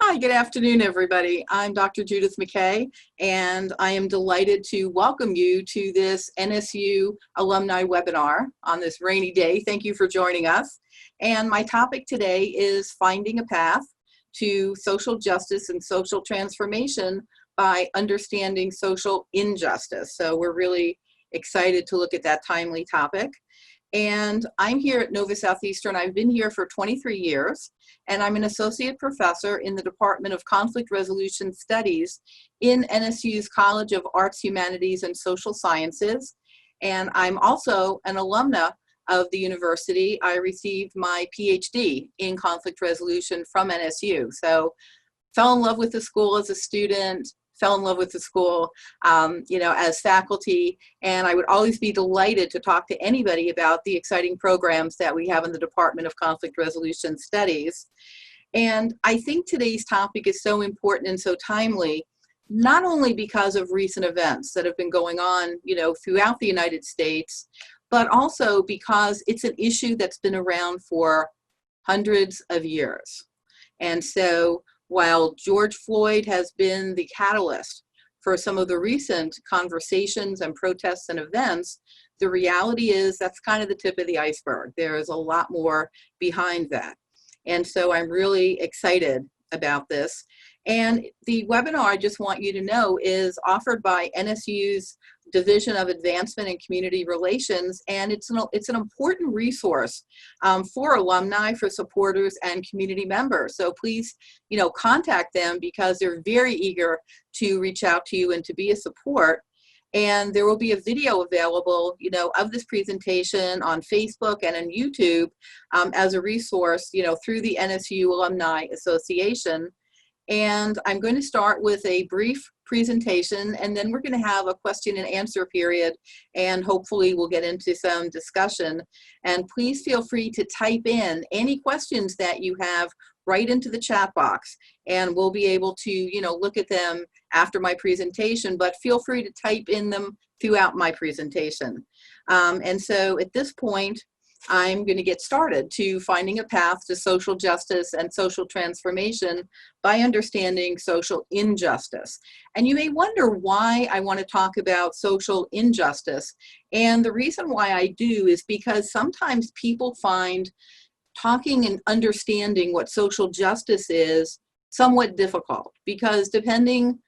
Hi, good afternoon, everybody. I'm Dr. Judith McKay, and I am delighted to welcome you to this NSU alumni webinar on this rainy day. Thank you for joining us. And my topic today is finding a path to social justice and social transformation by understanding social injustice. So we're really excited to look at that timely topic. And I'm here at Nova Southeastern. I've been here for 23 years, and I'm an associate professor in the Department of Conflict Resolution Studies in NSU's College of Arts, Humanities, and Social Sciences. And I'm also an alumna of the university. I received my Ph.D. in conflict resolution from NSU. So fell in love with the school as a student, fell in love with the school, as faculty, and I would always be delighted to talk to anybody about the exciting programs that we have in the Department of Conflict Resolution Studies. And I think today's topic is so important and so timely, not only because of recent events that have been going on, throughout the United States, but also because it's an issue that's been around for hundreds of years. And so while George Floyd has been the catalyst for some of the recent conversations and protests and events, the reality is that's kind of the tip of the iceberg. There is a lot more behind that. And so I'm really excited about this. And the webinar, I just want you to know, is offered by NSU's Division of Advancement and Community Relations, and it's an important resource for alumni, for supporters, and community members. So please, contact them because they're very eager to reach out to you and to be a support. And there will be a video available, of this presentation on Facebook and on YouTube as a resource, through the NSU Alumni Association. And I'm going to start with a brief presentation, and then we're going to have a question and answer period, and hopefully we'll get into some discussion. And please feel free to type in any questions that you have right into the chat box, and we'll be able to, look at them after my presentation, but feel free to type in them throughout my presentation. And so at this point, I'm going to get started to finding a path to social justice and social transformation by understanding social injustice. And you may wonder why I want to talk about social injustice. And the reason why I do is because sometimes people find talking and understanding what social justice is somewhat difficult, because depending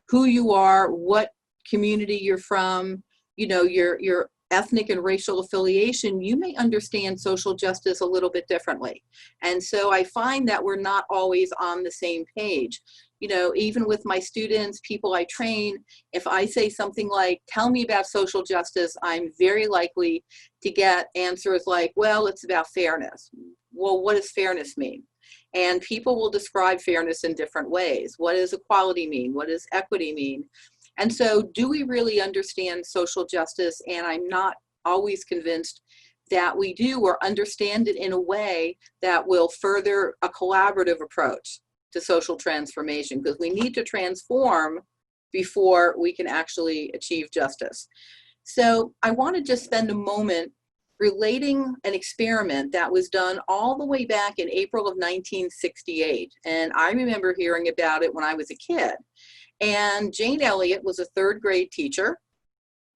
who you are, what community you're from, your ethnic and racial affiliation, you may understand social justice a little bit differently. And so I find that we're not always on the same page. Even with my students, people I train, if I say something like, tell me about social justice, I'm very likely to get answers like, well, it's about fairness. Well, what does fairness mean? And people will describe fairness in different ways. What does equality mean? What does equity mean? And so do we really understand social justice? And I'm not always convinced that we do, or understand it in a way that will further a collaborative approach to social transformation, because we need to transform before we can actually achieve justice. So I want to just spend a moment relating an experiment that was done all the way back in April of 1968. And I remember hearing about it when I was a kid. And Jane Elliott was a third grade teacher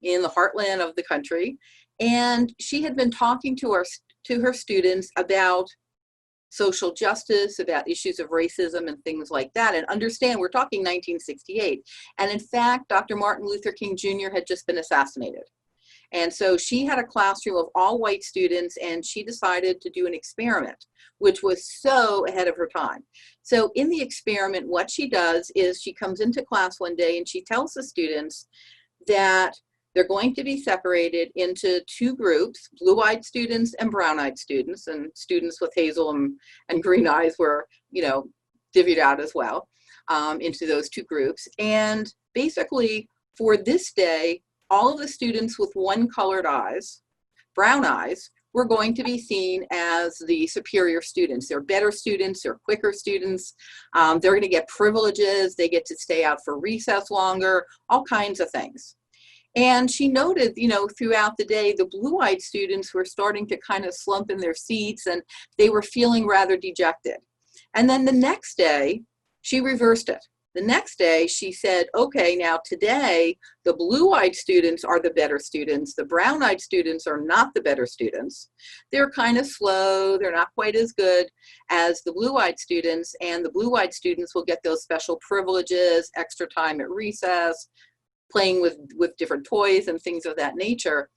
in the heartland of the country. And she had been talking to her students about social justice, about issues of racism and things like that. And understand, we're talking 1968. And in fact, Dr. Martin Luther King Jr. had just been assassinated. And so she had a classroom of all white students, and she decided to do an experiment, which was so ahead of her time. So in the experiment, what she does is she comes into class one day and she tells the students that they're going to be separated into two groups, blue-eyed students and brown-eyed students, and students with hazel and green eyes were, divvied out as well into those two groups. And basically for this day, all of the students with one-colored eyes, brown eyes, were going to be seen as the superior students. They're better students, they're quicker students, they're going to get privileges, they get to stay out for recess longer, all kinds of things. And she noted, throughout the day, the blue-eyed students were starting to kind of slump in their seats, and they were feeling rather dejected. And then the next day, She reversed it. The next day, she said, okay, now today, the blue-eyed students are the better students. The brown-eyed students are not the better students. They're kind of slow. They're not quite as good as the blue-eyed students, and the blue-eyed students will get those special privileges, extra time at recess, playing with different toys and things of that nature.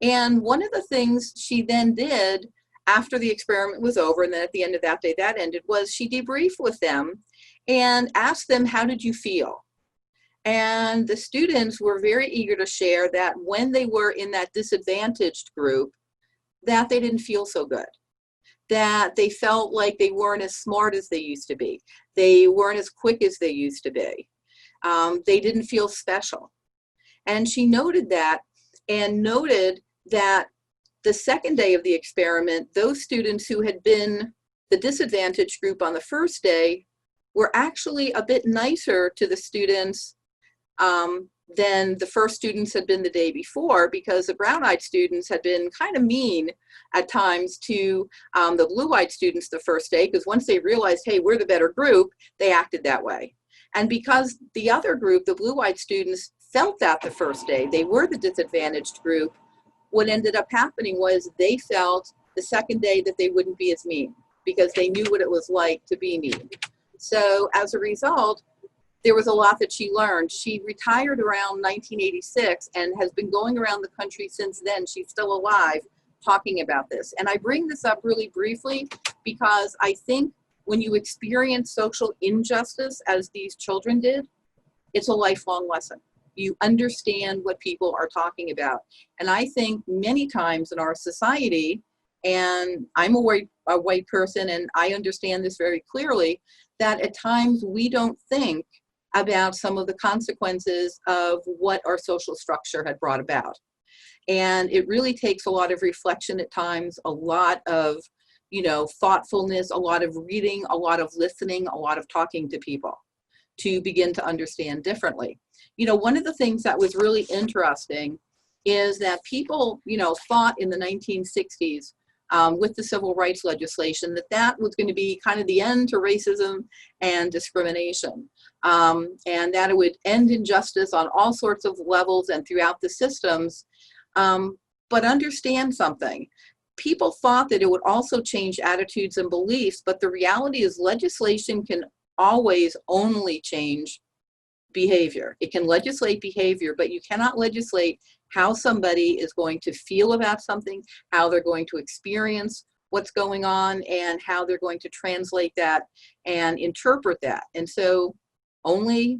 And one of the things she then did after the experiment was over, and then at the end of that day that ended, was she debriefed with them and asked them, how did you feel? And the students were very eager to share that when they were in that disadvantaged group, that they didn't feel so good, that they felt like they weren't as smart as they used to be. They weren't as quick as they used to be. They didn't feel special. And she noted that, and noted that the second day of the experiment, those students who had been the disadvantaged group on the first day were actually a bit nicer to the students than the first students had been the day before, because the brown-eyed students had been kind of mean at times to the blue-eyed students the first day, because once they realized, hey, we're the better group, they acted that way. And because the other group, the blue-eyed students, felt that the first day, they were the disadvantaged group, what ended up happening was they felt the second day that they wouldn't be as mean, because they knew what it was like to be mean. So as a result, there was a lot that she learned. She retired around 1986 and has been going around the country since then. She's still alive talking about this. And I bring this up really briefly because I think when you experience social injustice as these children did, it's a lifelong lesson. You understand what people are talking about. And I think many times in our society, and I'm a white person and I understand this very clearly, that at times we don't think about some of the consequences of what our social structure had brought about. And it really takes a lot of reflection at times, a lot of, thoughtfulness, a lot of reading, a lot of listening, a lot of talking to people to begin to understand differently. One of the things that was really interesting is that people, thought in the 1960s with the civil rights legislation that was going to be kind of the end to racism and discrimination, and that it would end injustice on all sorts of levels and throughout the systems. But understand something. People thought that it would also change attitudes and beliefs, but the reality is legislation can always only change behavior. It can legislate behavior, but you cannot legislate how somebody is going to feel about something, how they're going to experience what's going on, and how they're going to translate that and interpret that. And so only,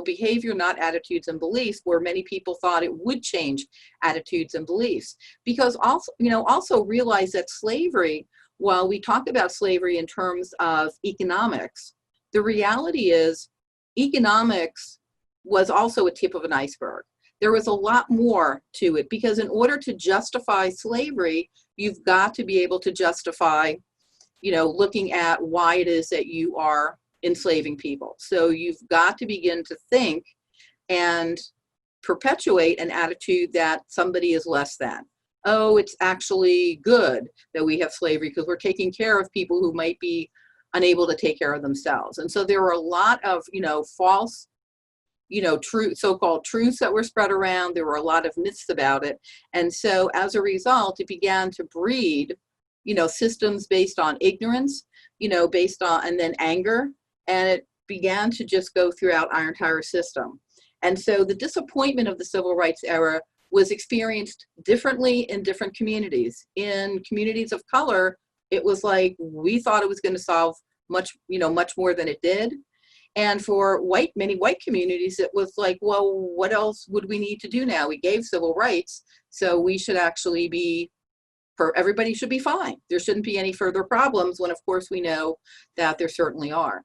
behavior, not attitudes and beliefs, where many people thought it would change attitudes and beliefs. Because also realize that slavery, while we talk about slavery in terms of economics, the reality is economics was also a tip of an iceberg. There was a lot more to it, because in order to justify slavery, you've got to be able to justify, looking at why it is that you are enslaving people. So you've got to begin to think and perpetuate an attitude that somebody is less than. Oh, it's actually good that we have slavery because we're taking care of people who might be unable to take care of themselves. And so there were a lot of, false, so-called truths that were spread around. There were a lot of myths about it. And so as a result, it began to breed, systems based on ignorance, based on, and then anger. And it began to just go throughout our entire system. And so the disappointment of the civil rights era was experienced differently in different communities. In communities of color, it was like, we thought it was going to solve much more than it did. And for many white communities, it was like, well, what else would we need to do now? We gave civil rights, so we should actually everybody should be fine. There shouldn't be any further problems, when of course we know that there certainly are.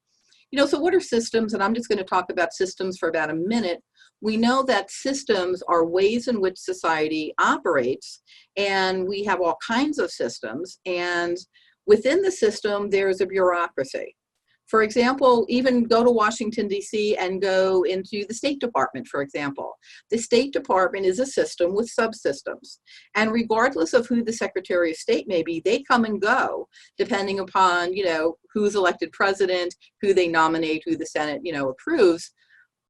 So what are systems? And I'm just going to talk about systems for about a minute. We know that systems are ways in which society operates, and we have all kinds of systems. And within the system, there's a bureaucracy. For example, even go to Washington, D.C. and go into the State Department, for example. The State Department is a system with subsystems. And regardless of who the Secretary of State may be, they come and go depending upon, who's elected president, who they nominate, who the Senate, approves.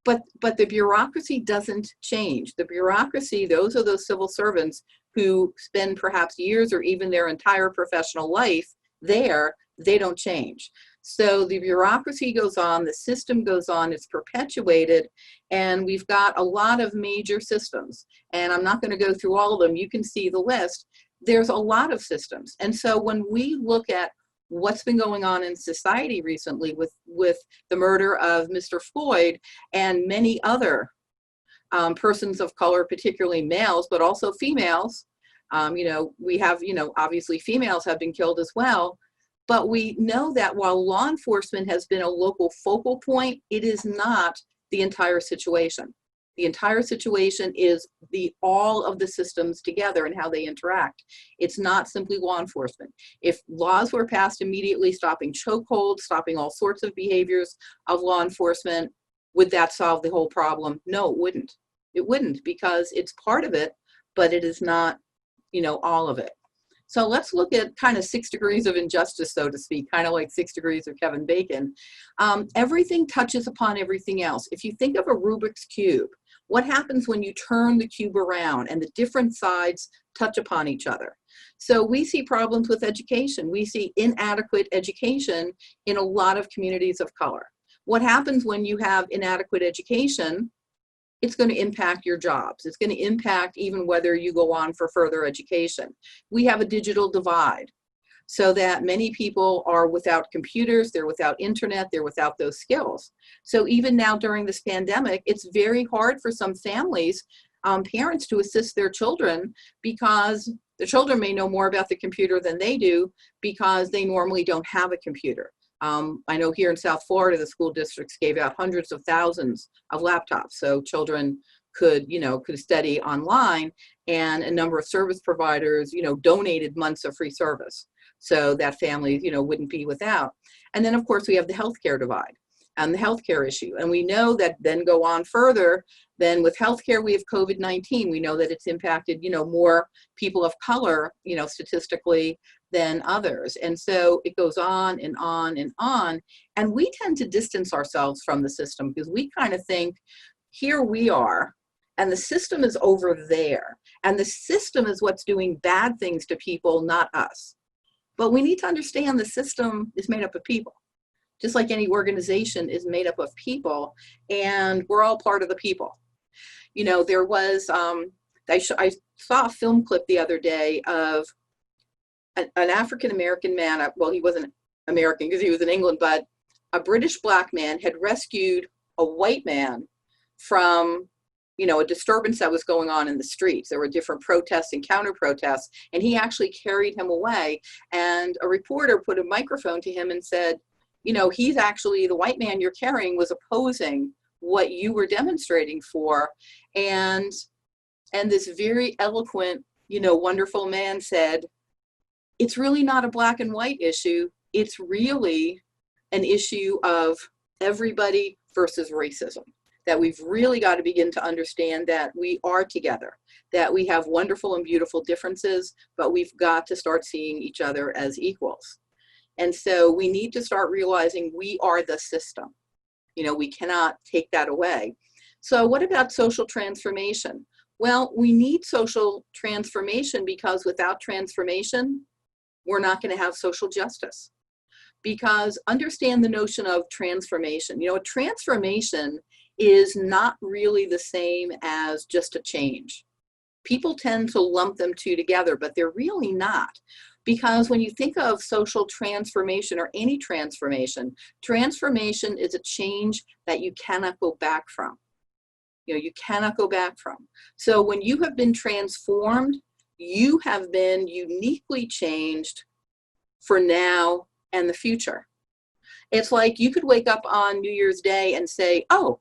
But the bureaucracy doesn't change. The bureaucracy, those are those civil servants who spend perhaps years or even their entire professional life there, they don't change. So the bureaucracy goes on, the system goes on, it's perpetuated, and we've got a lot of major systems. And I'm not going to go through all of them. You can see the list. There's a lot of systems. And so when we look at what's been going on in society recently with the murder of Mr. Floyd and many other persons of color, particularly males, but also females, we have, obviously females have been killed as well. But we know that while law enforcement has been a local focal point, it is not the entire situation. The entire situation is all of the systems together and how they interact. It's not simply law enforcement. If laws were passed immediately stopping chokeholds, stopping all sorts of behaviors of law enforcement, would that solve the whole problem? No, it wouldn't. It wouldn't, because it's part of it, but it is not, all of it. So let's look at kind of 6 degrees of injustice, so to speak, kind of like 6 degrees of Kevin Bacon. Everything touches upon everything else. If you think of a Rubik's Cube, what happens when you turn the cube around and the different sides touch upon each other? So we see problems with education. We see inadequate education in a lot of communities of color. What happens when you have inadequate education? It's going to impact your jobs. It's going to impact even whether you go on for further education. We have a digital divide, so that many people are without computers, they're without internet, they're without those skills. So even now during this pandemic, it's very hard for some families, parents, to assist their children, because the children may know more about the computer than they do, because they normally don't have a computer. I know here in South Florida, the school districts gave out hundreds of thousands of laptops, so children could study online, and a number of service providers, donated months of free service, so that families, wouldn't be without. And then of course we have the healthcare divide and the healthcare issue. And we know that then go on further, then with healthcare, we have COVID-19. We know that it's impacted, more people of color, statistically than others. And so it goes on and on and on. And we tend to distance ourselves from the system, because we kind of think, here we are, and the system is over there. And the system is what's doing bad things to people, not us. But we need to understand the system is made up of people. Just like any organization is made up of people, and we're all part of the people. There was, I saw a film clip the other day of an African-American man. Well, he wasn't American because he was in England, but a British black man had rescued a white man from, a disturbance that was going on in the streets. There were different protests and counter-protests, and he actually carried him away. And a reporter put a microphone to him and said, he's actually, the white man you're carrying was opposing what you were demonstrating for. And this very eloquent, wonderful man said, it's really not a black and white issue. It's really an issue of everybody versus racism. That we've really got to begin to understand that we are together, that we have wonderful and beautiful differences, but we've got to start seeing each other as equals. And so we need to start realizing we are the system. We cannot take that away. So what about social transformation? Well, we need social transformation, because without transformation, we're not going to have social justice. Because understand the notion of transformation. A transformation is not really the same as just a change. People tend to lump them two together, but they're really not. Because when you think of social transformation or any transformation, transformation is a change that you cannot go back from. You cannot go back from. So when you have been transformed, you have been uniquely changed for now and the future. It's like you could wake up on New Year's Day and say, oh,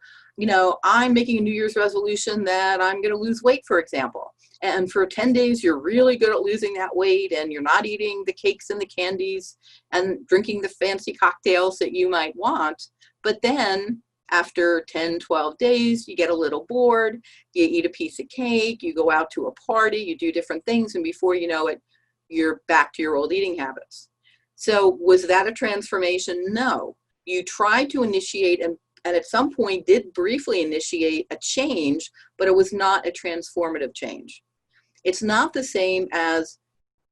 I'm making a New Year's resolution that I'm going to lose weight, for example. and for 10 days you're really good at losing that weight, and you're not eating the cakes and the candies and drinking the fancy cocktails that you might want. But then after 10, 12 days, you get a little bored, you eat a piece of cake, you go out to a party, you do different things, and before you know it, you're back to your old eating habits. So was that a transformation? No. You tried to initiate and at some point did briefly initiate a change, but it was not a transformative change. It's not the same as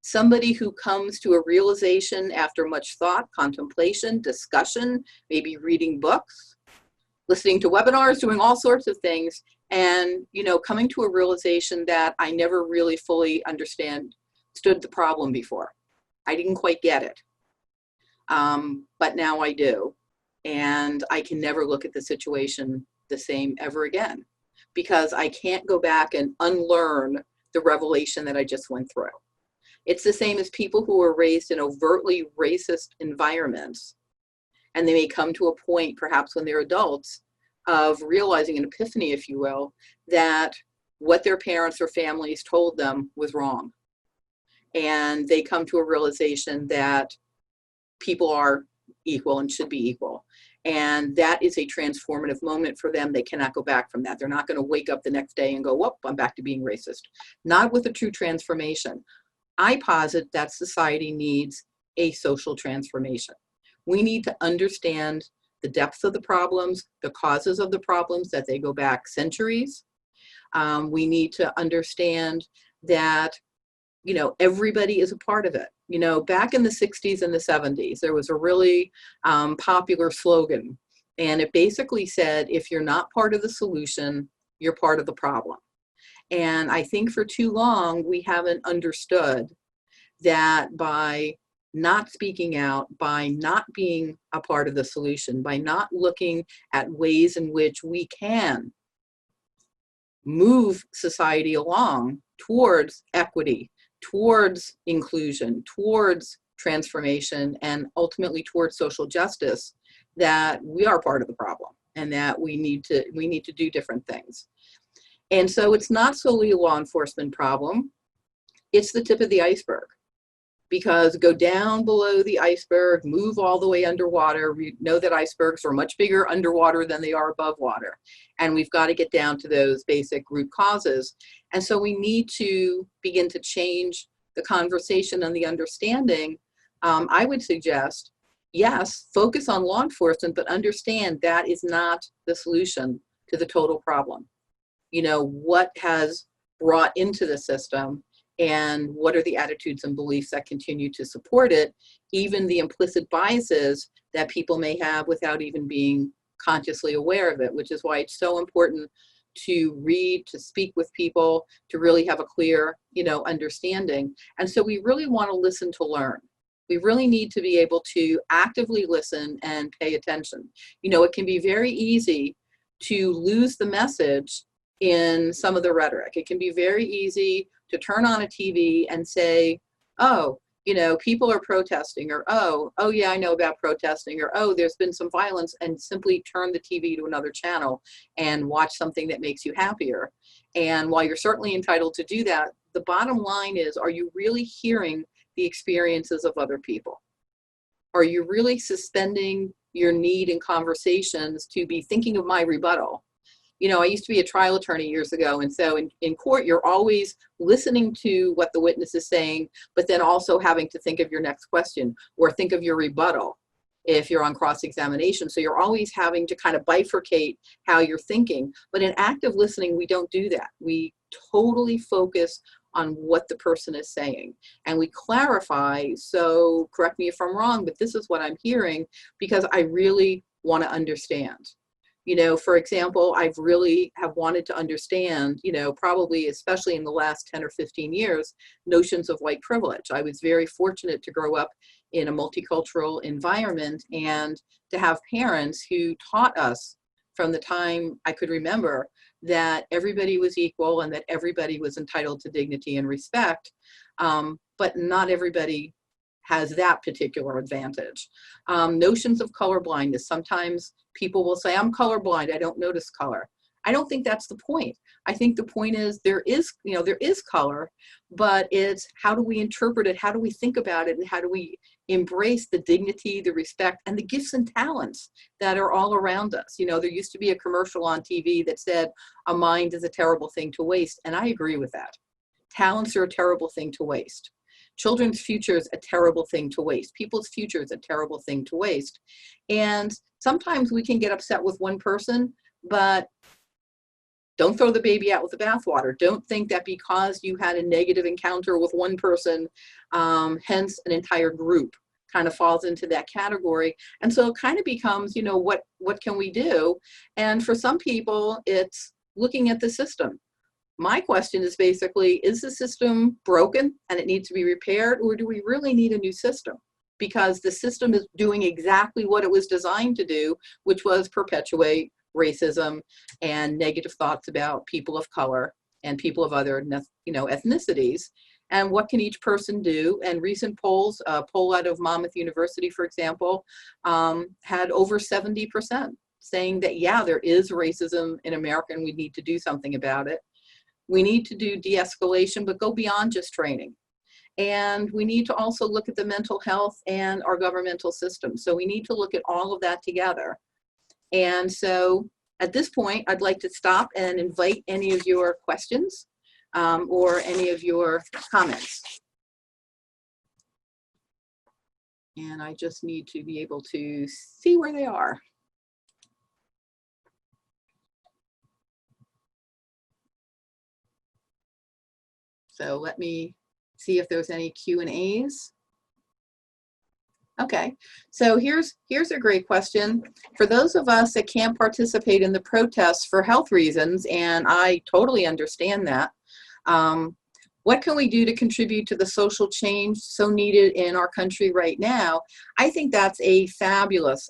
somebody who comes to a realization after much thought, contemplation, discussion, maybe reading books, listening to webinars, doing all sorts of things, and coming to a realization that I never really fully understood the problem before. I didn't quite get it, but now I do. And I can never look at the situation the same ever again, because I can't go back and unlearn the revelation that I just went through. It's the same as people who are raised in overtly racist environments, and they may come to a point, perhaps when they're adults, of realizing an epiphany, if you will, that what their parents or families told them was wrong. And they come to a realization that people are equal and should be equal. And that is a transformative moment for them. They cannot go back from that. They're not going to wake up the next day and go, whoop, I'm back to being racist. Not with a true transformation. I posit that society needs a social transformation. We need to understand the depth of the problems, the causes of the problems, that they go back centuries. We need to understand that everybody is a part of it. Back in the 60s and the 70s, there was a really popular slogan, and it basically said, if you're not part of the solution, you're part of the problem. And I think for too long, we haven't understood that by not speaking out, by not being a part of the solution, by not looking at ways in which we can move society along towards equity, towards inclusion, towards transformation, and ultimately towards social justice, that we are part of the problem and that we need to do different things. And so it's not solely a law enforcement problem. It's the tip of the iceberg, because go down below the iceberg, move all the way underwater. We know that icebergs are much bigger underwater than they are above water. And we've got to get down to those basic root causes. And so we need to begin to change the conversation and the understanding. I would suggest, yes, focus on law enforcement, but understand that is not the solution to the total problem. What has brought into the system, and what are the attitudes and beliefs that continue to support it, even the implicit biases that people may have without even being consciously aware of it, which is why it's so important to read, to speak with people, to really have a clear, understanding. And so we really want to listen to learn. We really need to be able to actively listen and pay attention. It can be very easy to lose the message in some of the rhetoric. It can be very easy to turn on a TV and say, oh, people are protesting, or, oh, yeah, I know about protesting, or, oh, there's been some violence, and simply turn the TV to another channel and watch something that makes you happier. And while you're certainly entitled to do that, the bottom line is, are you really hearing the experiences of other people? Are you really suspending your need in conversations to be thinking of my rebuttal? I used to be a trial attorney years ago, and so in court, you're always listening to what the witness is saying, but then also having to think of your next question or think of your rebuttal if you're on cross-examination. So you're always having to kind of bifurcate how you're thinking. But in active listening, we don't do that. We totally focus on what the person is saying, and we clarify, so correct me if I'm wrong, but this is what I'm hearing because I really want to understand. For example, I've really have wanted to understand, probably especially in the last 10 or 15 years, notions of white privilege. I was very fortunate to grow up in a multicultural environment and to have parents who taught us from the time I could remember that everybody was equal and that everybody was entitled to dignity and respect, but not everybody has that particular advantage. Notions of color blindness. Sometimes people will say, I'm colorblind, I don't notice color. I don't think that's the point. I think the point is there is color, but it's how do we interpret it? How do we think about it? And how do we embrace the dignity, the respect, and the gifts and talents that are all around us? You know, there used to be a commercial on TV that said, a mind is a terrible thing to waste. And I agree with that. Talents are a terrible thing to waste. Children's future is a terrible thing to waste. People's future is a terrible thing to waste. And sometimes we can get upset with one person, but don't throw the baby out with the bathwater. Don't think that because you had a negative encounter with one person, hence an entire group kind of falls into that category. And so it kind of becomes, you know, what can we do? And for some people, it's looking at the system. My question is basically, is the system broken and it needs to be repaired, or do we really need a new system? Because the system is doing exactly what it was designed to do, which was perpetuate racism and negative thoughts about people of color and people of other, you know, ethnicities. And what can each person do? And recent polls, a poll out of Monmouth University, for example, had over 70% saying that, yeah, there is racism in America and we need to do something about it. We need to do de-escalation, but go beyond just training. And we need to also look at the mental health and our governmental system. So we need to look at all of that together. And so at this point, I'd like to stop and invite any of your questions or any of your comments. And I just need to be able to see where they are. So let me see if there's any Q&As. Okay, so here's a great question. For those of us that can't participate in the protests for health reasons, and I totally understand that, what can we do to contribute to the social change so needed in our country right now? I think that's a fabulous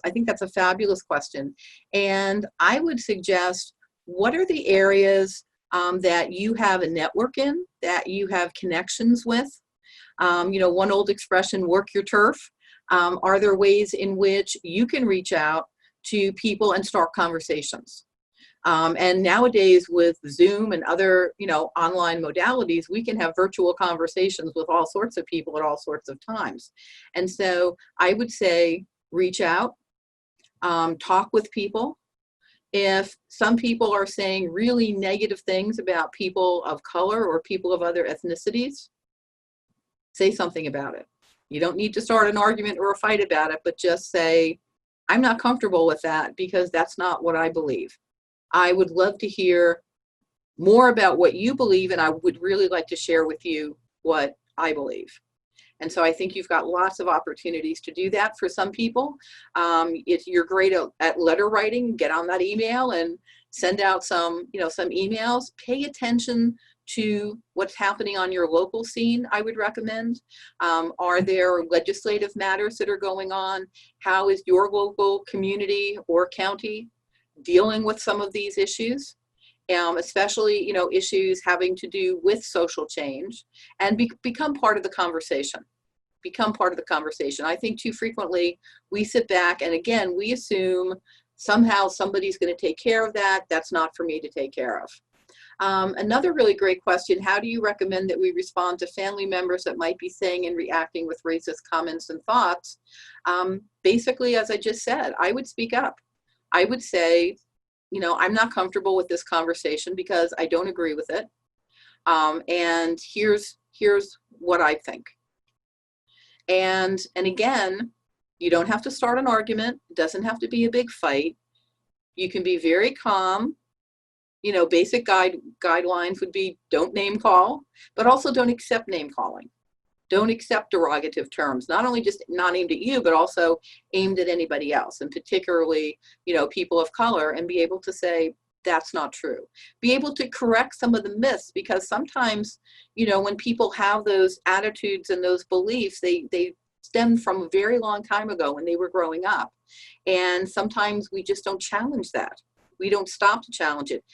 question. And I would suggest, what are the areas that you have a network in, that you have connections with? You know, one old expression, work your turf. Are there ways in which you can reach out to people and start conversations? And nowadays with Zoom and other, you know, online modalities, we can have virtual conversations with all sorts of people at all sorts of times. And so I would say, reach out, talk with people. If some people are saying really negative things about people of color or people of other ethnicities, say something about it. You don't need to start an argument or a fight about it, but just say, I'm not comfortable with that because that's not what I believe. I would love to hear more about what you believe, and I would really like to share with you what I believe. And so I think you've got lots of opportunities to do that. For some people, if you're great at letter writing, get on that email and send out some emails. Pay attention to what's happening on your local scene, I would recommend. Are there legislative matters that are going on? How is your local community or county dealing with some of these issues? Especially, you know, issues having to do with social change, and become part of the conversation. Become part of the conversation. I think too frequently we sit back and again, we assume somehow somebody's going to take care of that. That's not for me to take care of. Another really great question, how do you recommend that we respond to family members that might be saying and reacting with racist comments and thoughts? Basically, as I just said, I would speak up. I would say, you know, I'm not comfortable with this conversation because I don't agree with it. And here's what I think. And again, you don't have to start an argument. It doesn't have to be a big fight. You can be very calm. You know, basic guidelines would be don't name call, but also don't accept name calling. Don't accept derogative terms, not only just not aimed at you, but also aimed at anybody else, and particularly, you know, people of color, and be able to say, that's not true. Be able to correct some of the myths, because sometimes, you know, when people have those attitudes and those beliefs, they stem from a very long time ago when they were growing up. And sometimes we just don't challenge that. We don't stop to challenge it.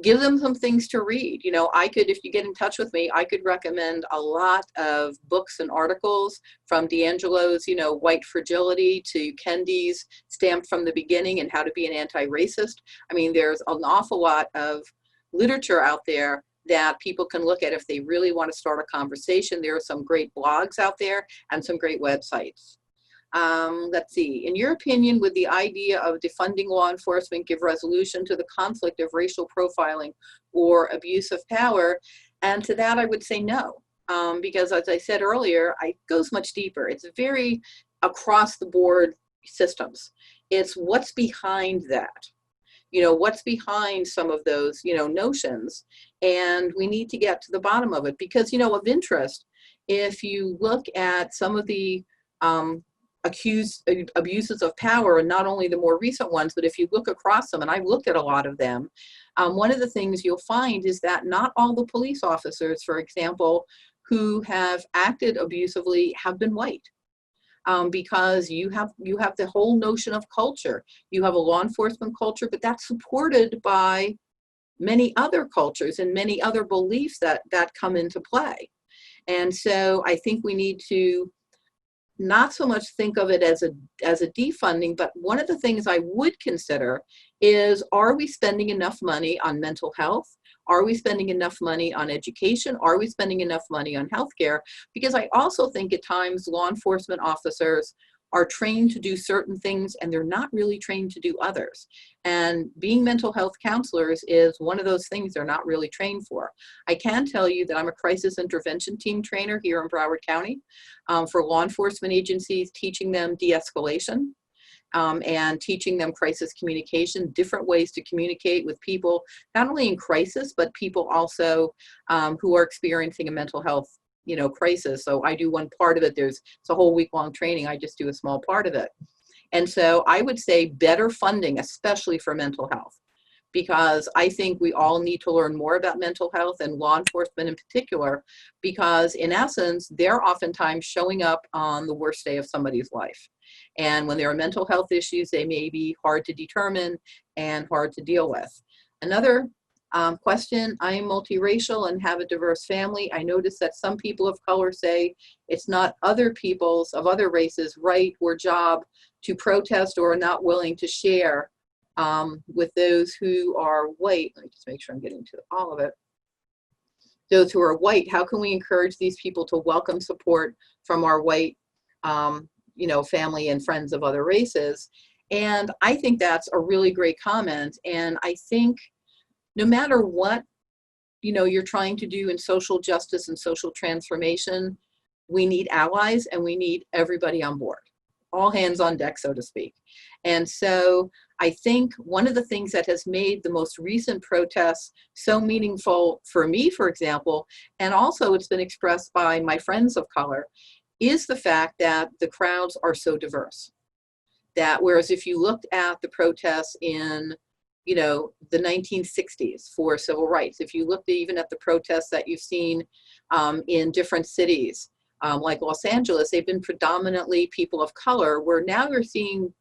give them some things to read. You know, I could, if you get in touch with me, I could recommend a lot of books and articles, from D'Angelo's, you know, White Fragility, to Kendi's Stamped from the Beginning and How to Be an Anti-Racist. I mean, there's an awful lot of literature out there that people can look at if they really want to start a conversation. There are some great blogs out there and some great websites. Let's see, in your opinion, would the idea of defunding law enforcement give resolution to the conflict of racial profiling or abuse of power? And to that, I would say no, because as I said earlier, it goes much deeper. It's very across the board systems. It's what's behind that. You know, what's behind some of those, you know, notions, and we need to get to the bottom of it. Because, you know, of interest, if you look at some of the accused abuses of power, and not only the more recent ones, but if you look across them, and I've looked at a lot of them, one of the things you'll find is that not all the police officers, for example, who have acted abusively have been white. Because you have the whole notion of culture. You have a law enforcement culture, but that's supported by many other cultures and many other beliefs that come into play. And so I think we need to not so much think of it as a defunding, but one of the things I would consider is, are we spending enough money on mental health? Are we spending enough money on education? Are we spending enough money on healthcare? Because I also think at times law enforcement officers are trained to do certain things and they're not really trained to do others. And being mental health counselors is one of those things they're not really trained for. I can tell you that I'm a crisis intervention team trainer here in Broward County for law enforcement agencies, teaching them de-escalation. And teaching them crisis communication, different ways to communicate with people, not only in crisis, but people also who are experiencing a mental health, you know, crisis. So I do one part of it. It's a whole week-long training. I just do a small part of it. And so I would say better funding, especially for mental health, because I think we all need to learn more about mental health, and law enforcement in particular, because in essence, they're oftentimes showing up on the worst day of somebody's life. And when there are mental health issues, they may be hard to determine and hard to deal with. Another question, I am multiracial and have a diverse family. I notice that some people of color say it's not other people's of other races' right or job to protest or are not willing to share with those who are white. Let me just make sure I'm getting to all of it. Those who are white, how can we encourage these people to welcome support from our white you know, family and friends of other races? And I think that's a really great comment. And I think no matter what, you know, you're trying to do in social justice and social transformation, we need allies and we need everybody on board, all hands on deck, so to speak. And so I think one of the things that has made the most recent protests so meaningful for me, for example, and also it's been expressed by my friends of color, is the fact that the crowds are so diverse. That whereas if you looked at the protests in, you know, the 1960s for civil rights, if you looked even at the protests that you've seen in different cities like Los Angeles, they've been predominantly people of color, where now you're seeing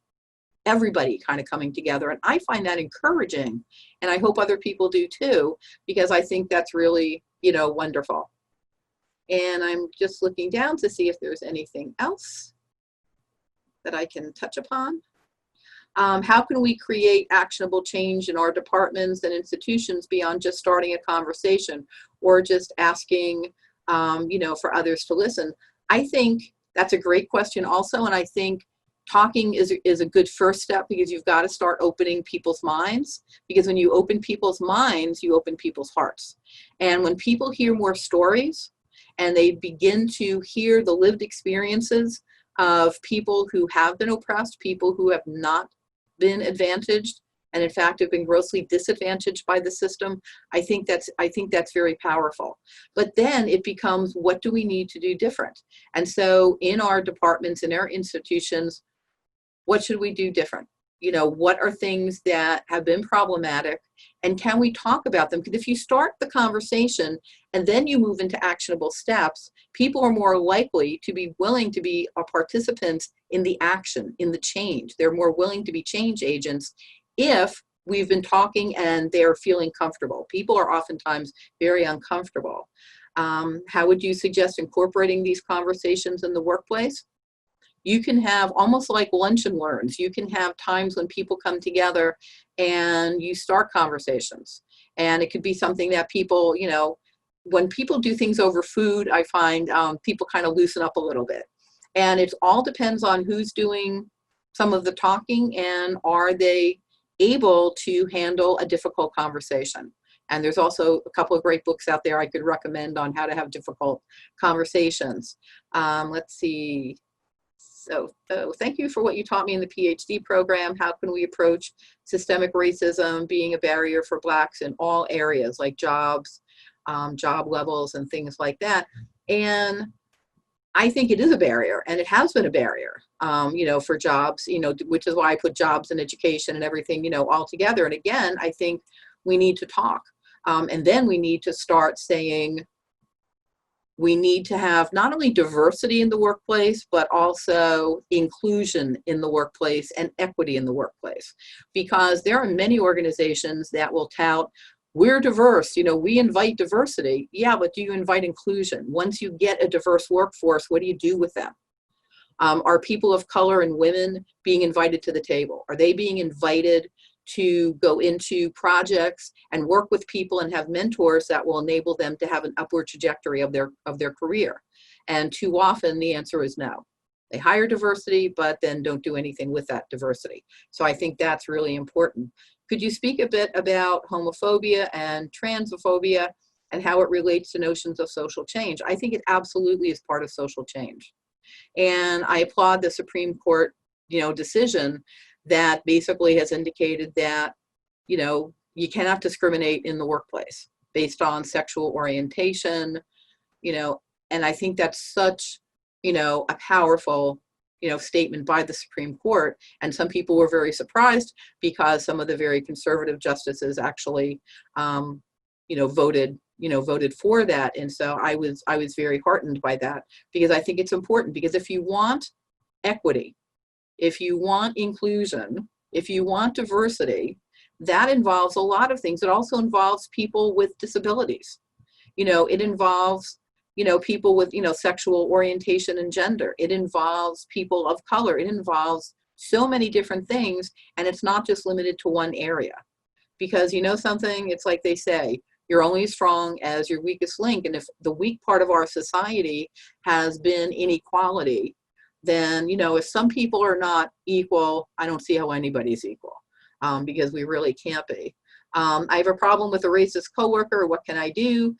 everybody kind of coming together. And I find that encouraging, and I hope other people do too, because I think that's really, you know, wonderful. And I'm just looking down to see if there's anything else that I can touch upon. How can we create actionable change in our departments and institutions beyond just starting a conversation or just asking, you know, for others to listen? I think that's a great question also. And I think talking is a good first step, because you've got to start opening people's minds, because when you open people's minds, you open people's hearts. And when people hear more stories, and they begin to hear the lived experiences of people who have been oppressed, people who have not been advantaged, and in fact have been grossly disadvantaged by the system, I think that's very powerful. But then it becomes, what do we need to do different? And so in our departments, in our institutions, what should we do different? You know, what are things that have been problematic, and can we talk about them? Because if you start the conversation and then you move into actionable steps, people are more likely to be willing to be a participant in the action, in the change. They're more willing to be change agents if we've been talking and they're feeling comfortable. People are oftentimes very uncomfortable. How would you suggest incorporating these conversations in the workplace? You can have almost like lunch and learns. You can have times when people come together and you start conversations. And it could be something that people, you know, when people do things over food, I find people kind of loosen up a little bit. And it all depends on who's doing some of the talking and are they able to handle a difficult conversation. And there's also a couple of great books out there I could recommend on how to have difficult conversations. Let's see. So thank you for what you taught me in the PhD program. How can we approach systemic racism being a barrier for Blacks in all areas like jobs, job levels and things like that? And I think it is a barrier, and it has been a barrier, you know, for jobs, you know, which is why I put jobs and education and everything, you know, all together. And again, I think we need to talk. And then we need to start saying, we need to have not only diversity in the workplace, but also inclusion in the workplace and equity in the workplace. Because there are many organizations that will tout, we're diverse, you know, we invite diversity. Yeah, but do you invite inclusion? Once you get a diverse workforce, what do you do with them? Are people of color and women being invited to the table? Are they being invited to go into projects and work with people and have mentors that will enable them to have an upward trajectory of their career? And too often the answer is no. They hire diversity, but then don't do anything with that diversity. So I think that's really important. Could you speak a bit about homophobia and transphobia and how it relates to notions of social change? I think it absolutely is part of social change. And I applaud the Supreme Court, you know, decision that basically has indicated that, you know, you cannot discriminate in the workplace based on sexual orientation, you know, and I think that's such, you know, a powerful, you know, statement by the Supreme Court. And some people were very surprised because some of the very conservative justices actually, you know, voted for that. And so I was very heartened by that, because I think it's important, because if you want equity, if you want inclusion, if you want diversity, that involves a lot of things. It also involves people with disabilities. You know, it involves, you know, people with, you know, sexual orientation and gender. It involves people of color. It involves so many different things, and it's not just limited to one area. Because, you know something, it's like they say, you're only as strong as your weakest link. And if the weak part of our society has been inequality, then, you know, if some people are not equal, I don't see how anybody's equal, because we really can't be. I have a problem with a racist coworker. What can I do?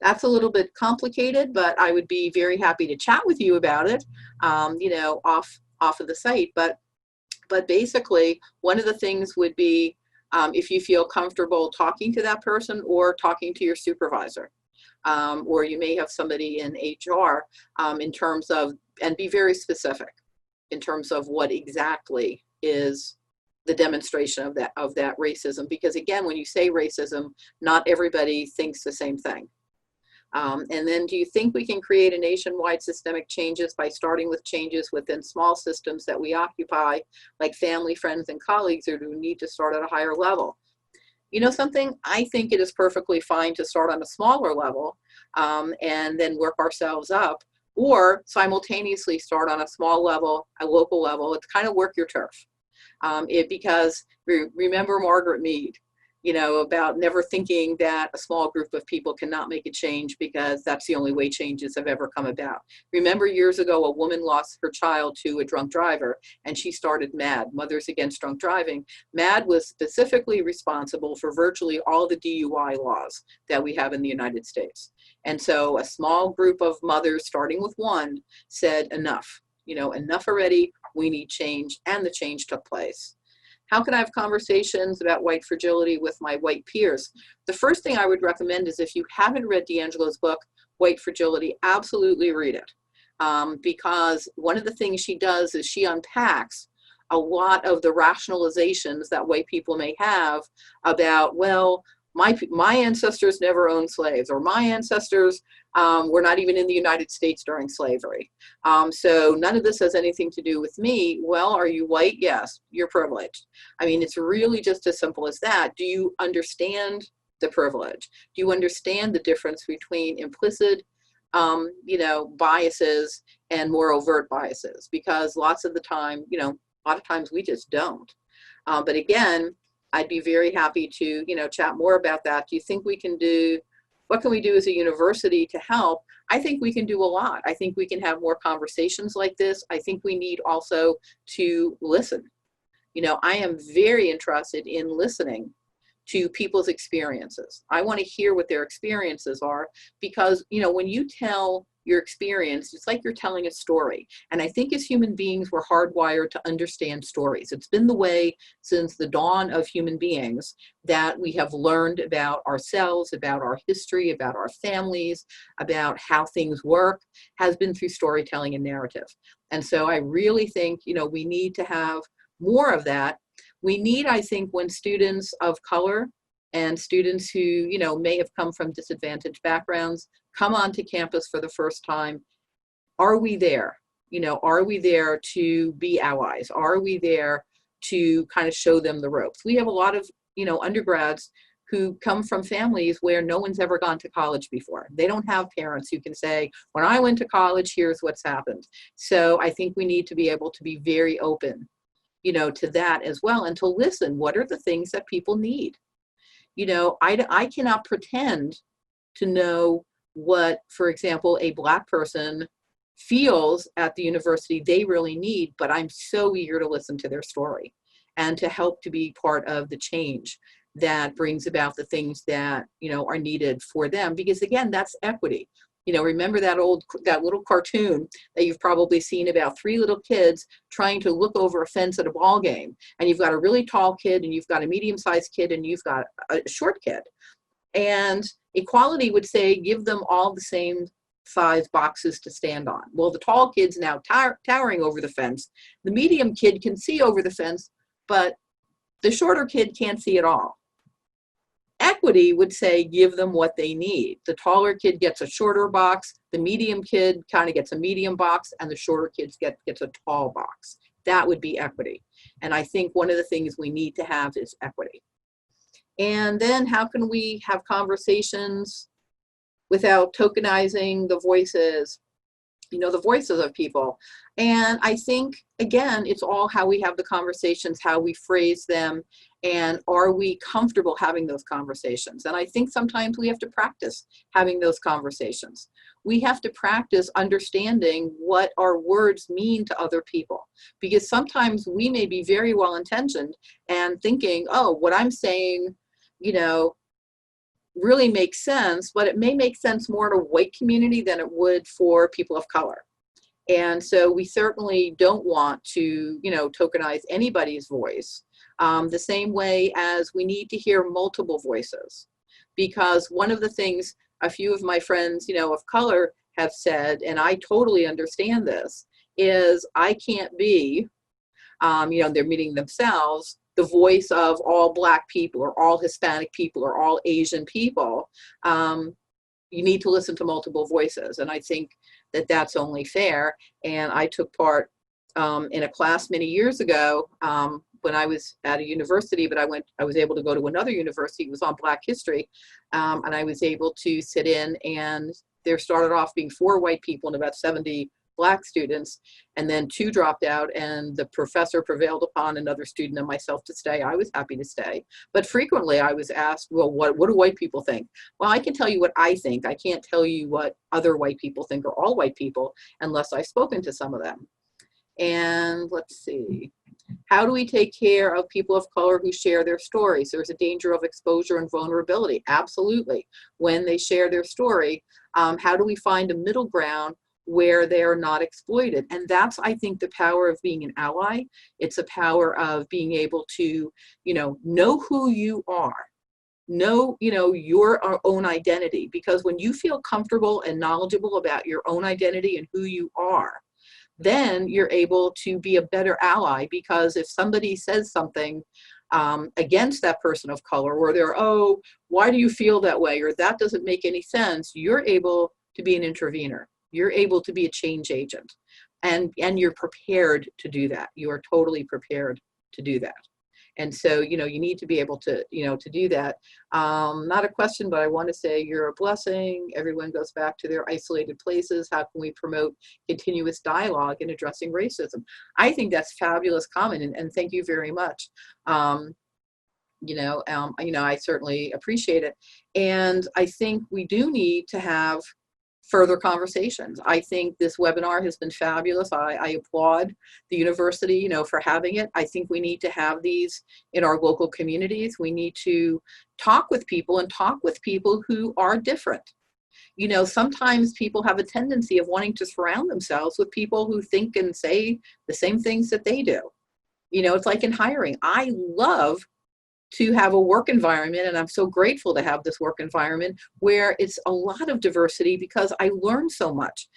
That's a little bit complicated, but I would be very happy to chat with you about it, you know, off of the site. But basically, one of the things would be if you feel comfortable talking to that person or talking to your supervisor. Or you may have somebody in HR in terms of, and be very specific in terms of what exactly is the demonstration of that racism. Because again, when you say racism, not everybody thinks the same thing. And then, do you think we can create a nationwide systemic changes by starting with changes within small systems that we occupy, like family, friends, and colleagues, or do we need to start at a higher level? You know something, I think it is perfectly fine to start on a smaller level and then work ourselves up, or simultaneously start on a small level, a local level. It's kind of work your turf. Because remember Margaret Mead, you know, about never thinking that a small group of people cannot make a change because that's the only way changes have ever come about. Remember years ago, a woman lost her child to a drunk driver, and she started MAD, Mothers Against Drunk Driving. MAD was specifically responsible for virtually all the DUI laws that we have in the United States. And so a small group of mothers, starting with one, said enough, you know, enough already, we need change, and the change took place. How can I have conversations about white fragility with my white peers? The first thing I would recommend is, if you haven't read D'Angelo's book, White Fragility, absolutely read it. Because one of the things she does is she unpacks a lot of the rationalizations that white people may have about, well, my ancestors never owned slaves, or my ancestors were not even in the United States during slavery. So none of this has anything to do with me. Well, are you white? Yes, you're privileged. I mean, it's really just as simple as that. Do you understand the privilege? Do you understand the difference between implicit, biases and more overt biases? Because lots of the time, a lot of times we just don't. But again, I'd be very happy to, chat more about that. Do you think we can do, what can we do as a university to help? I think we can do a lot. I think we can have more conversations like this. I think we need also to listen. I am very interested in listening to people's experiences. I want to hear what their experiences are, because, when you tell your experience, it's like you're telling a story. And I think as human beings, we're hardwired to understand stories. It's been the way since the dawn of human beings that we have learned about ourselves, about our history, about our families, about how things work, has been through storytelling and narrative. And so I really think, we need to have more of that. We need, I think, when students of color and students who, may have come from disadvantaged backgrounds come onto campus for the first time, are we there? Are we there to be allies? Are we there to kind of show them the ropes? We have a lot of, undergrads who come from families where no one's ever gone to college before. They don't have parents who can say, when I went to college, here's what's happened. So I think we need to be able to be very open, to that as well, and to listen. What are the things that people need? I cannot pretend to know what, for example, a Black person feels at the university they really need, but I'm so eager to listen to their story and to help to be part of the change that brings about the things that, are needed for them. Because again, that's equity. Remember that little cartoon that you've probably seen about three little kids trying to look over a fence at a ball game. And you've got a really tall kid, and you've got a medium-sized kid, and you've got a short kid. And equality would say, give them all the same size boxes to stand on. Well, the tall kid's now towering over the fence. The medium kid can see over the fence, but the shorter kid can't see at all. Equity would say, give them what they need. The taller kid gets a shorter box, the medium kid kind of gets a medium box, and the shorter kid gets a tall box. That would be equity. And I think one of the things we need to have is equity. And then how can we have conversations without tokenizing the voices, the voices of people? And I think, again, it's all how we have the conversations, how we phrase them, and are we comfortable having those conversations? And I think sometimes we have to practice having those conversations. We have to practice understanding what our words mean to other people, because sometimes we may be very well intentioned and thinking, oh, what I'm saying, really makes sense, but it may make sense more to a white community than it would for people of color. And so we certainly don't want to, tokenize anybody's voice, the same way as we need to hear multiple voices. Because one of the things a few of my friends, of color have said, and I totally understand this, is I can't be, they're meeting themselves, the voice of all Black people or all Hispanic people or all Asian people. You need to listen to multiple voices. And I think that that's only fair. And I took part in a class many years ago when I was at a university, but I was able to go to another university. It was on Black history. And I was able to sit in, and there started off being 4 white people and about 70 Black students, and then 2 dropped out, and the professor prevailed upon another student and myself to stay. I was happy to stay. But frequently I was asked, well, what do white people think? Well, I can tell you what I think. I can't tell you what other white people think, or all white people, unless I've spoken to some of them. And let's see. How do we take care of people of color who share their stories? There's a danger of exposure and vulnerability. Absolutely. When they share their story, how do we find a middle ground where they're not exploited? And that's, I think, the power of being an ally. It's a power of being able to, know who you are, know, your own identity. Because when you feel comfortable and knowledgeable about your own identity and who you are, then you're able to be a better ally. Because if somebody says something against that person of color, or they're, oh, why do you feel that way? Or that doesn't make any sense. You're able to be an intervener. You're able to be a change agent. And you're prepared to do that. You are totally prepared to do that. And so, you need to be able to, to do that. Not a question, but I want to say you're a blessing. Everyone goes back to their isolated places. How can we promote continuous dialogue in addressing racism? I think that's fabulous comment, and thank you very much. I certainly appreciate it. And I think we do need to have further conversations. I think this webinar has been fabulous. I applaud the university, for having it. I think we need to have these in our local communities. We need to talk with people and talk with people who are different. Sometimes people have a tendency of wanting to surround themselves with people who think and say the same things that they do. It's like in hiring. I love to have a work environment, and I'm so grateful to have this work environment where it's a lot of diversity, because I learn so much,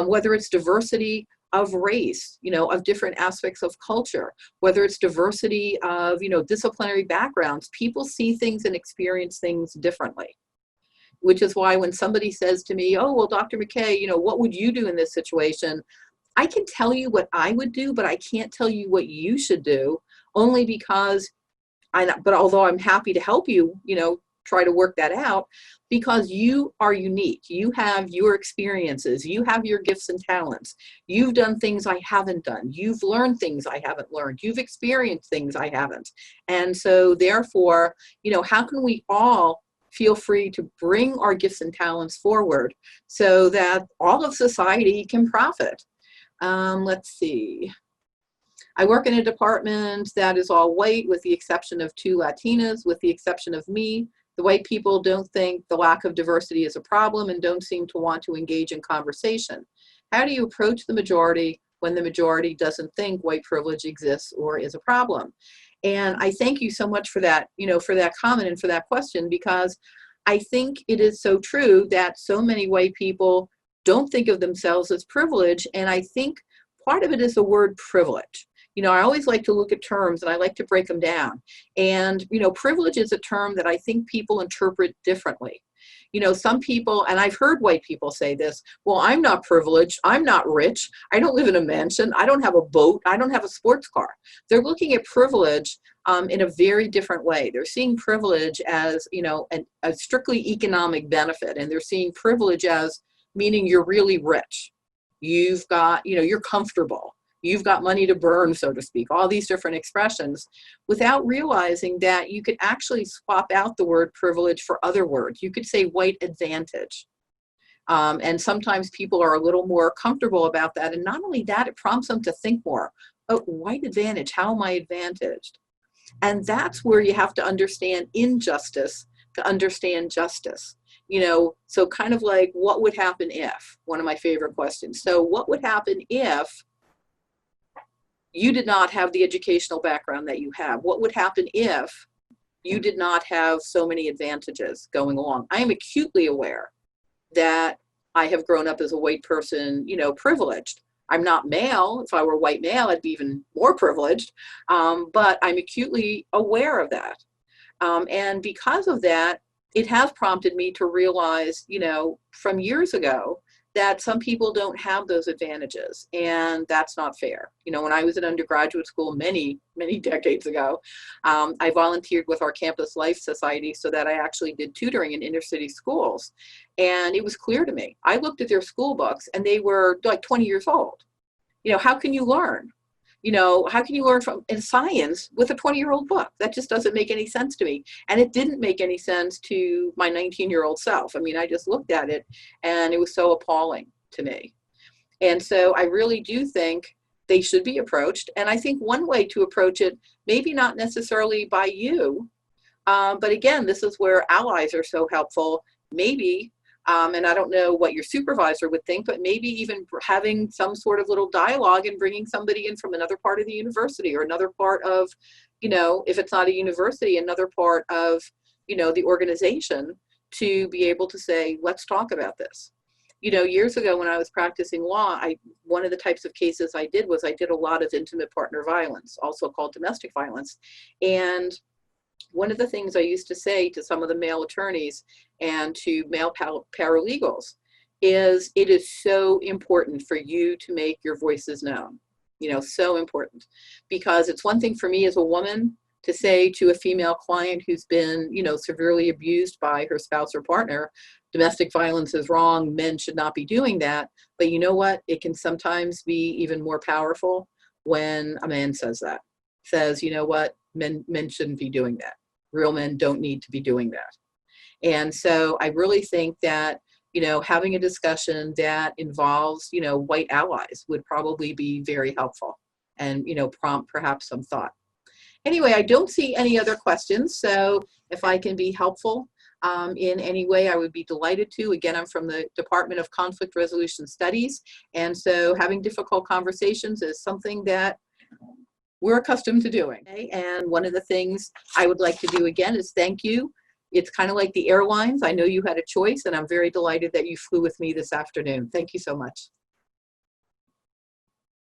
whether it's diversity of race, of different aspects of culture, whether it's diversity of, disciplinary backgrounds. People see things and experience things differently, which is why when somebody says to me, oh, well, Dr. McKay, what would you do in this situation? I can tell you what I would do, but I can't tell you what you should do, only because but although I'm happy to help you, try to work that out, because you are unique. You have your experiences. You have your gifts and talents. You've done things I haven't done. You've learned things I haven't learned. You've experienced things I haven't. And so therefore, how can we all feel free to bring our gifts and talents forward so that all of society can profit? Let's see. I work in a department that is all white, with the exception of 2 Latinas, with the exception of me. The white people don't think the lack of diversity is a problem and don't seem to want to engage in conversation. How do you approach the majority when the majority doesn't think white privilege exists or is a problem? And I thank you so much for that, for that comment and for that question, because I think it is so true that so many white people don't think of themselves as privileged. And I think part of it is the word privilege. I always like to look at terms, and I like to break them down. And, privilege is a term that I think people interpret differently. Some people, and I've heard white people say this, well, I'm not privileged, I'm not rich, I don't live in a mansion, I don't have a boat, I don't have a sports car. They're looking at privilege in a very different way. They're seeing privilege as, a strictly economic benefit, and they're seeing privilege as meaning you're really rich. You've got, you're comfortable. You've got money to burn, so to speak, all these different expressions, without realizing that you could actually swap out the word privilege for other words. You could say white advantage. And sometimes people are a little more comfortable about that. And not only that, it prompts them to think more. Oh, white advantage, how am I advantaged? And that's where you have to understand injustice to understand justice. So kind of like, what would happen if, one of my favorite questions. So what would happen if you did not have the educational background that you have? What would happen if you did not have so many advantages going along? I am acutely aware that I have grown up as a white person, privileged. I'm not male. If I were white male, I'd be even more privileged. But I'm acutely aware of that. And because of that, it has prompted me to realize, from years ago, that some people don't have those advantages, and that's not fair. When I was in undergraduate school many, many decades ago, I volunteered with our Campus Life Society so that I actually did tutoring in inner city schools. And it was clear to me, I looked at their school books and they were like 20 years old. How can you learn? How can you learn in science with a 20-year-old book? That just doesn't make any sense to me. And it didn't make any sense to my 19-year-old self. I just looked at it and it was so appalling to me. And so I really do think they should be approached. And I think one way to approach it, maybe not necessarily by you, but again, this is where allies are so helpful. Maybe and I don't know what your supervisor would think, but maybe even having some sort of little dialogue and bringing somebody in from another part of the university, or another part of, if it's not a university, another part of, the organization, to be able to say, let's talk about this. you know, years ago when I was practicing law, one of the types of cases I did was I did a lot of intimate partner violence, also called domestic violence. And one of the things I used to say to some of the male attorneys and to male paralegals is, it is so important for you to make your voices known. You know, so important, because it's one thing for me as a woman to say to a female client who's been, you know, severely abused by her spouse or partner, domestic violence is wrong, men should not be doing that. But you know what? It can sometimes be even more powerful when a man says that, says, you know what, men shouldn't be doing that. Real men don't need to be doing that. And so I really think that, you know, having a discussion that involves, you know, white allies would probably be very helpful and, you know, prompt perhaps some thought. Anyway, I don't see any other questions. So if I can be helpful in any way, I would be delighted to. Again, I'm from the Department of Conflict Resolution Studies. And so having difficult conversations is something that we're accustomed to doing. Okay? And one of the things I would like to do again is thank you. It's kind of like the airlines. I know you had a choice, and I'm very delighted that you flew with me this afternoon. Thank you so much.